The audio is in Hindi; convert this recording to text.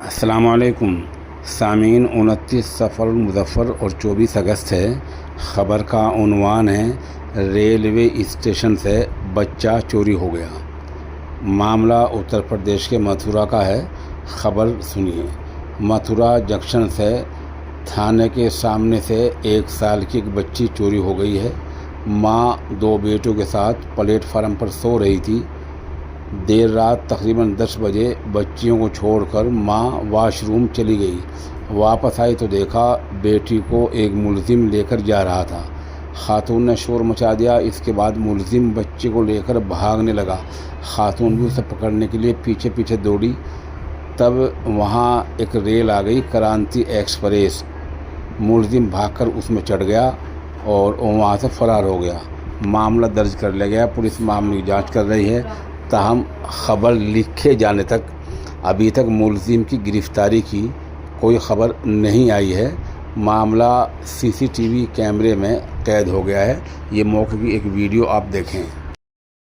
अस्सलामुअलैकुम सामीन। 29 सफ़र मुज़फ़्फ़र और 24 अगस्त है। ख़बर का उन्वान है रेलवे स्टेशन से बच्चा चोरी हो गया। मामला उत्तर प्रदेश के मथुरा का है। ख़बर सुनिए। मथुरा जंक्शन से थाने के सामने से 1 साल की एक बच्ची चोरी हो गई है। माँ 2 बेटों के साथ प्लेटफार्म पर सो रही थी। देर रात तकरीबन 10 बजे बच्चियों को छोड़कर माँ वॉशरूम चली गई। वापस आई तो देखा बेटी को एक मुलजिम लेकर जा रहा था। खातून ने शोर मचा दिया। इसके बाद मुलजिम बच्चे को लेकर भागने लगा। खातून भी उसे पकड़ने के लिए पीछे पीछे दौड़ी। तब वहाँ एक रेल आ गई, क्रांति एक्सप्रेस। मुलजिम भागकर उसमें चढ़ गया और वहाँ से फरार हो गया। मामला दर्ज कर लिया गया। पुलिस मामले की जाँच कर रही है। ताहम ख़बर लिखे जाने तक अभी तक मुलजिम की गिरफ़्तारी की कोई ख़बर नहीं आई है। मामला सीसीटीवी कैमरे में कैद हो गया है। ये मौके की एक वीडियो आप देखें।